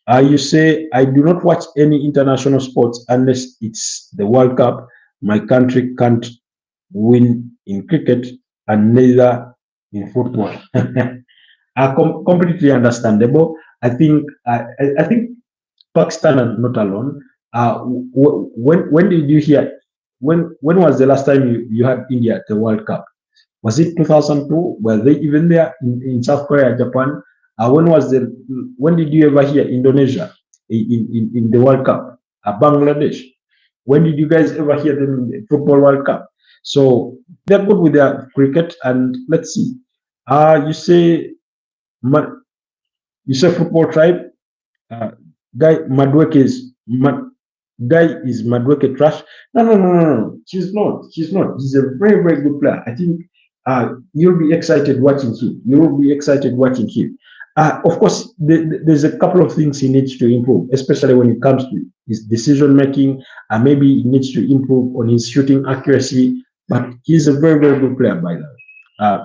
You say, I do not watch any international sports unless it's the World Cup. My country can't win in cricket and neither in football. Completely understandable. I think Pakistan are not alone. When did you hear? When was the last time you had India at the World Cup? Was it 2002? Were they even there in South Korea, Japan? When did you ever hear Indonesia in the World Cup? Bangladesh. When did you guys ever hear them in the Football World Cup? So they're good with their cricket, and let's see. You say Football Tribe. Guy is Madweke trash. No. She's not. He's a very, very good player. I think you'll be excited watching him. Of course, there's a couple of things he needs to improve, especially when it comes to his decision making. Maybe he needs to improve on his shooting accuracy, but he's a very, very good player, by the way.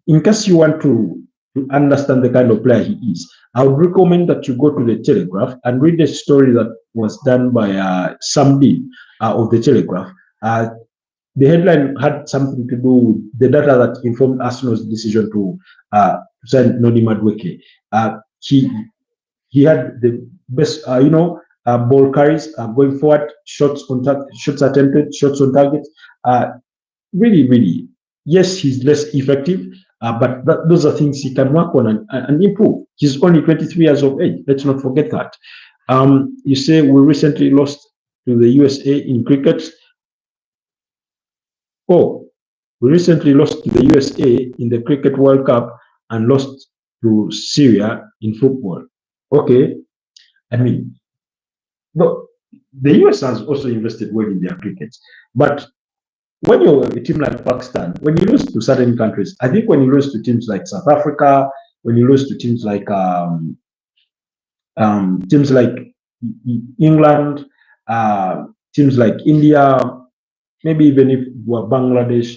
in case you want to understand the kind of player he is, I would recommend that you go to the Telegraph and read the story that was done by Sam Dean of the Telegraph. The headline had something to do with the data that informed Arsenal's decision to sign Noni Madueke. He had the best, ball carries going forward, shots attempted, shots on target. Really, really, yes, he's less effective, but those are things he can work on and improve. He's only 23 years of age. Let's not forget that. You say we recently lost to the USA in cricket. Oh, we recently lost to the USA in the Cricket World Cup and lost to Syria in football. Okay, I mean, no, the US has also invested well in their cricket, but when you're a team like Pakistan, when you lose to certain countries, I think when you lose to teams like South Africa, when you lose to teams like England, teams like India, maybe even if you were Bangladesh,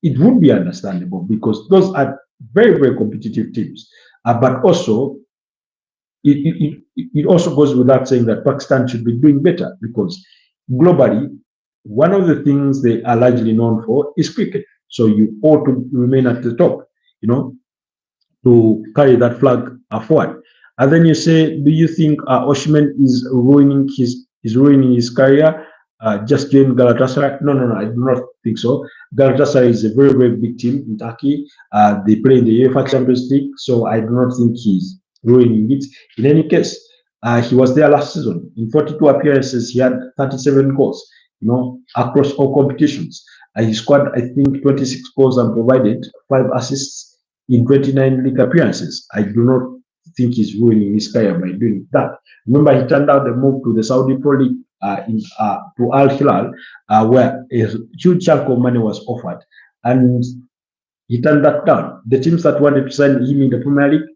it would be understandable because those are very, very competitive teams. But also, it also goes without saying that Pakistan should be doing better because globally, one of the things they are largely known for is cricket. So you ought to remain at the top, to carry that flag forward. And then you say, do you think Osimhen is ruining his career? Just join Galatasaray? No, I do not think so. Galatasaray is a very, very big team in Turkey. They play in the UEFA Champions League, so I do not think he's ruining it. In any case, he was there last season. In 42 appearances, he had 37 goals, across all competitions. He scored, I think, 26 goals and provided 5 assists in 29 league appearances. I do not think he's ruining his career by doing that. Remember, he turned out the move to the Saudi Pro League to Al Hilal, where a huge chunk of money was offered, and he turned that down. The teams that wanted to sign him in the Premier League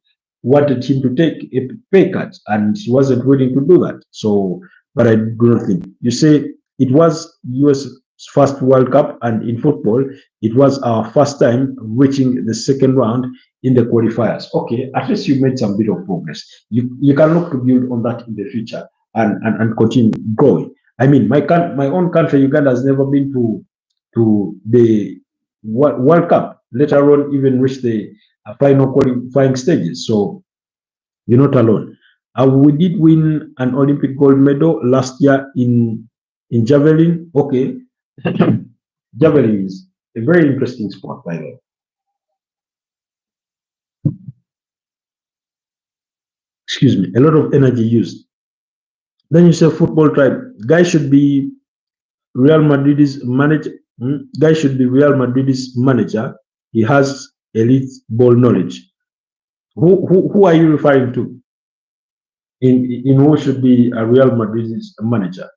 wanted him to take a pay cut, and he wasn't willing to do that. So, but I do not think. You say it was US first World Cup, and in football, it was our first time reaching the second round in the qualifiers. Okay, at least you made some bit of progress. You can look to build on that in the future and continue growing. I mean, my own country, Uganda, has never been to the World Cup, let alone even reach the final qualifying stages. So you're not alone. We did win an Olympic gold medal last year in javelin. Okay, javelin is a very interesting sport, by the way. Excuse me, a lot of energy used. Then you say Footballtribe. Guy should be Real Madrid's manager. Guy should be Real Madrid's manager. He has elite ball knowledge. Who are you referring to? In who should be a Real Madrid's manager?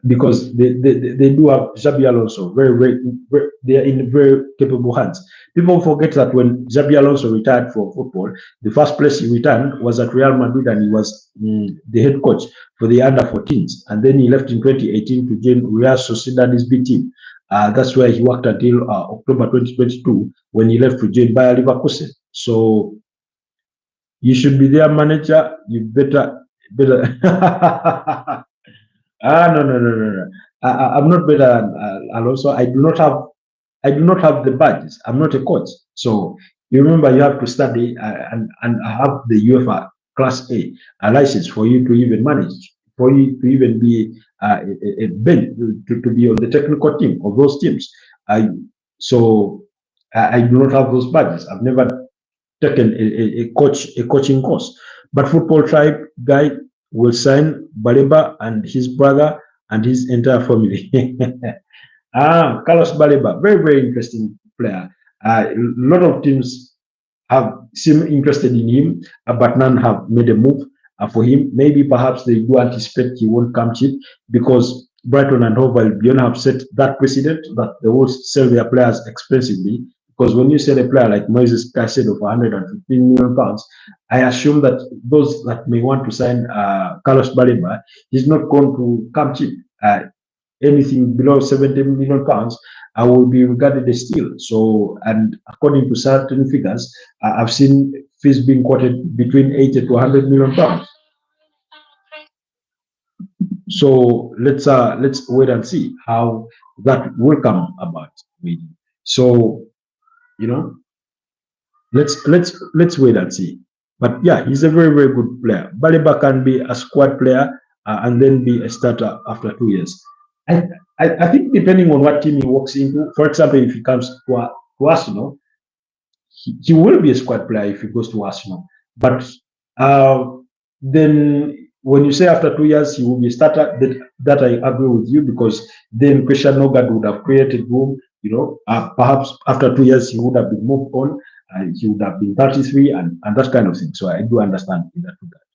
Because they do have Xabi Alonso, very, they are in very capable hands. People forget that when Xabi Alonso retired from football, the first place he returned was at Real Madrid, and he was the head coach for the under-14s. And then he left in 2018 to join Real Sociedad's B team. That's where he worked until October 2022, when he left to join Bayer Leverkusen. So you should be their manager. You better. No. I'm not better than Alonso. I do not have the badges. I'm not a coach. So you remember, you have to study and have the UEFA Class A license for you to even manage, for you to even be a bench, to be on the technical team of those teams. So I do not have those badges. I've never taken a coaching course. But Footballtribe guy will sign Baleba and his brother and his entire family. Carlos Baleba, very, very interesting player. A lot of teams have seemed interested in him, but none have made a move for him. Maybe perhaps they do anticipate he won't come cheap, because Brighton and Hove Albion have set that precedent that they will sell their players expensively. Because when you sell a player like Moises Caicedo for £115 million, I assume that those that may want to sign Carlos Baleba, he's not going to come cheap. anything below 70 million pounds, I will be regarded as steal. So, and according to certain figures, I've seen fees being quoted between 80 to 100 million pounds. So let's wait and see how that will come about. Really. So, you know, let's wait and see. But yeah, he's a very good player. Baliba can be a squad player and then be a starter after 2 years. I think depending on what team he walks into, for example, if he comes to Arsenal, he will be a squad player if he goes to Arsenal. But then when you say after 2 years he will be a starter, that I agree with you, because then Christian Nogard would have created room. Perhaps after 2 years he would have been moved on. He would have been 33 and that kind of thing. So I do understand in that regard.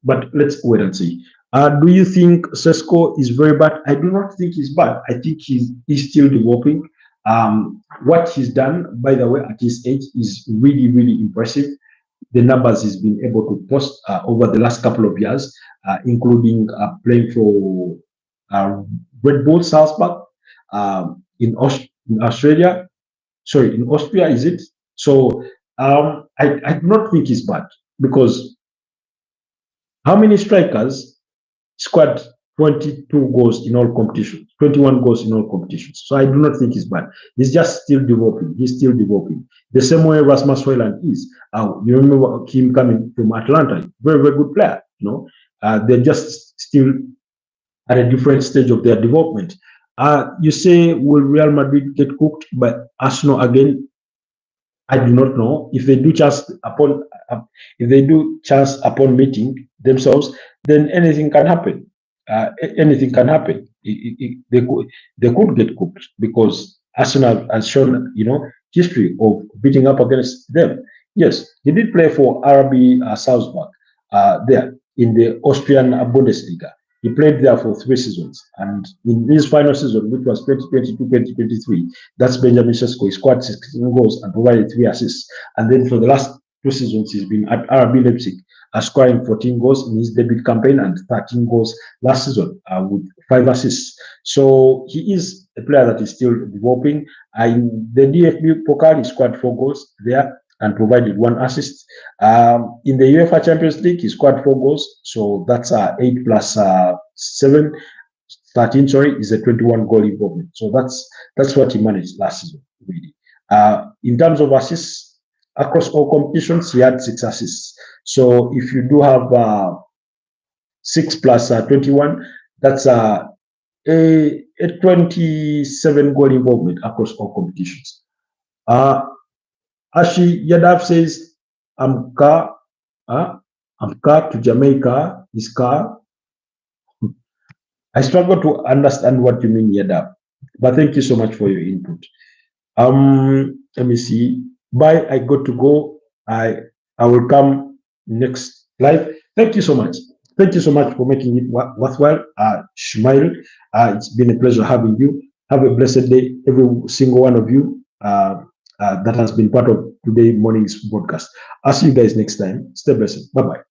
But let's wait and see. Do you think Sesko is very bad? I do not think he's bad. I think he's still developing. What he's done, by the way, at his age is really impressive. The numbers he's been able to post over the last couple of years, including playing for Red Bull Salzburg in Australia. Sorry, in Austria, is it? So I do not think he's bad, because how many strikers scored 22 goals in all competitions, 21 goals in all competitions? So I do not think he's bad. He's just still developing. He's still developing. The same way Rasmus Højlund is. You remember him coming from Atlanta, very good player. They're just still at a different stage of their development. You say, will Real Madrid get cooked by Arsenal again? I do not know. If they do chance upon meeting themselves, then anything can happen. Anything can happen. They could get cooked, because Arsenal has shown history of beating up against them. Yes, he did play for RB Salzburg there in the Austrian Bundesliga. He played there for 3 seasons, and in his final season, which was 2022-2023, that's Benjamin Sesko. He scored 16 goals and provided 3 assists. And then for the last 2 seasons, he's been at RB Leipzig, scoring 14 goals in his debut campaign and 13 goals last season with 5 assists. So he is a player that is still developing. In the DFB Pokal, he scored 4 goals there and provided 1 assist. In the UEFA Champions League, he scored 4 goals. So that's 8 plus 7, 13, sorry, is a 21 goal involvement. So that's what he managed last season, really. In terms of assists, across all competitions, he had 6 assists. So if you do have 6 plus 21, that's a 27 goal involvement across all competitions. Ashi Yadav says, I'm car to Jamaica, his car. I struggle to understand what you mean, Yadav, but thank you so much for your input. Let me see. Bye, I got to go. I will come next live. Thank you so much. Thank you so much for making it worthwhile. Shmail, it's been a pleasure having you. Have a blessed day, every single one of you that has been part of today morning's podcast. I'll see you guys next time. Stay blessed. Bye-bye.